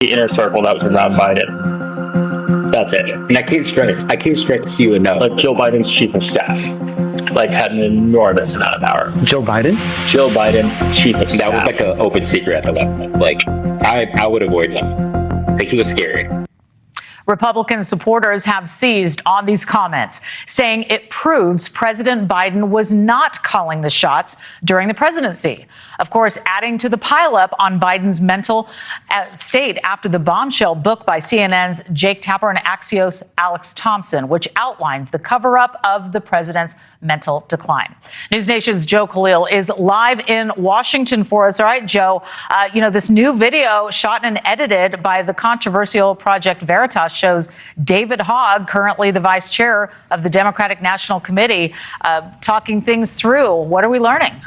the inner circle that was around Biden. That's it. And I can't stress you enough. Like Joe Biden's chief of staff, like had an enormous amount of power. Joe Biden? Joe Biden's chief of staff. That was like an open secret at that. Like I would avoid him. Like he was scary. Republican supporters have seized on these comments, saying it proves President Biden was not calling the shots during the presidency. Of course, adding to the pileup on Biden's mental state after the bombshell book by CNN's Jake Tapper and Axios' Alex Thompson, which outlines the cover-up of the president's mental decline. News Nation's Joe Khalil is live in Washington for us. All right, Joe, this new video shot and edited by the controversial Project Veritas shows David Hogg, currently the vice chair of the Democratic National Committee, talking things through. What are we learning?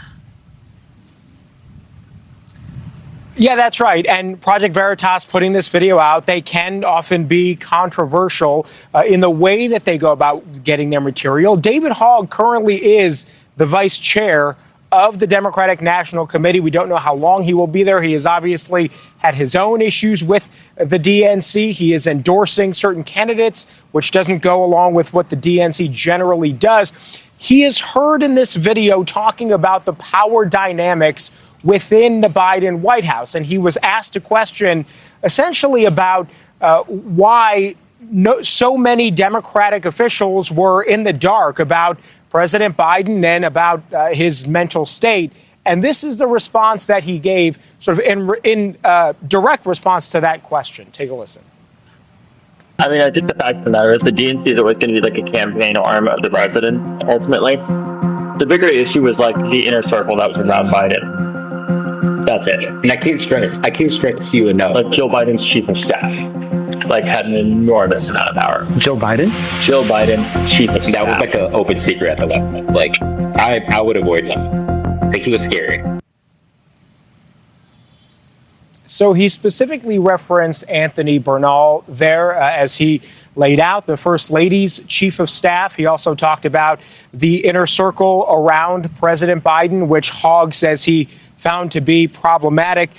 Yeah, that's right. And Project Veritas putting this video out, they can often be controversial in the way that they go about getting their material. David Hogg currently is the vice chair of the Democratic National Committee. We don't know how long he will be there. He has obviously had his own issues with the DNC. He is endorsing certain candidates, which doesn't go along with what the DNC generally does. He is heard in this video talking about the power dynamics within the Biden White House. And he was asked a question essentially about why so many Democratic officials were in the dark about President Biden and about his mental state. And this is the response that he gave, sort of in direct response to that question. Take a listen. I mean, I think the fact of the matter is the DNC is always going to be like a campaign arm of the president, ultimately. The bigger issue was like the inner circle that was around Biden. That's it. And I can't stress you enough. Like Joe Biden's chief of staff, like had an enormous amount of power. Joe Biden? Joe Biden's chief of staff. That was like an open secret at that. Like I would avoid him. Like he was scary. So he specifically referenced Anthony Bernal there as he laid out the First Lady's chief of staff. He also talked about the inner circle around President Biden, which Hogg says he found to be problematic.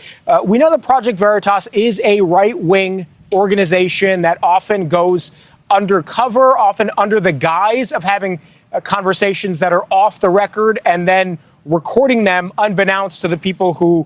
We know that Project Veritas is a right-wing organization that often goes undercover, often under the guise of having conversations that are off the record and then recording them unbeknownst to the people who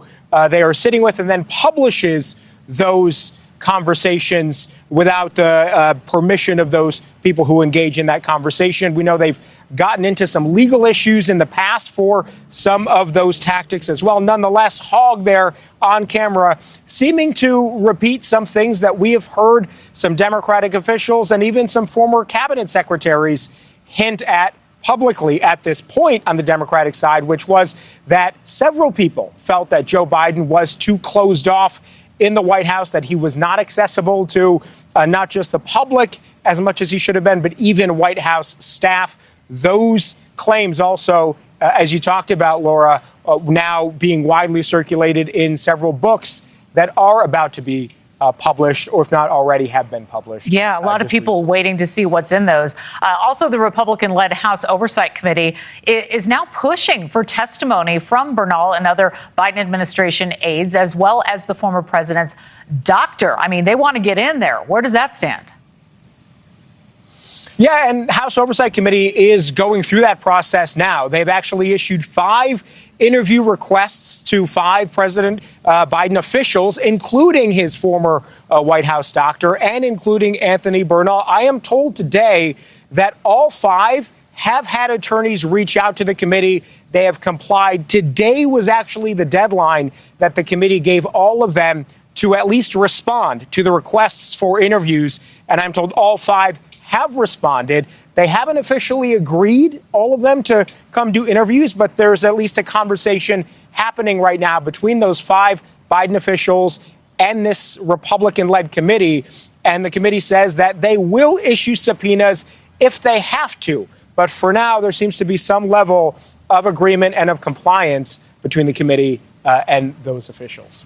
they are sitting with, and then publishes those conversations without the permission of those people who engage in that conversation. We know they've gotten into some legal issues in the past for some of those tactics as well. Nonetheless, Hogg there on camera seeming to repeat some things that we have heard some Democratic officials and even some former cabinet secretaries hint at publicly at this point on the Democratic side, which was that several people felt that Joe Biden was too closed off in the White House, that he was not accessible to not just the public as much as he should have been, but even White House staff. Those claims also, as you talked about, Laura, now being widely circulated in several books that are about to be published, or if not already have been published. Yeah, a lot of people waiting to see what's in those. Also, the Republican-led House Oversight Committee is now pushing for testimony from Bernal and other Biden administration aides, as well as the former president's doctor. I mean, they want to get in there. Where does that stand? Yeah, and House Oversight Committee is going through that process now. They've actually issued 5 interview requests to 5 President Biden officials, including his former White House doctor and including Anthony Bernal. I am told today that all 5 have had attorneys reach out to the committee. They have complied. Today was actually the deadline that the committee gave all of them to at least respond to the requests for interviews. And I'm told all 5 have responded. They haven't officially agreed, all of them, to come do interviews, but there's at least a conversation happening right now between those 5 Biden officials and this Republican-led committee. And the committee says that they will issue subpoenas if they have to. But for now, there seems to be some level of agreement and of compliance between the committee and those officials.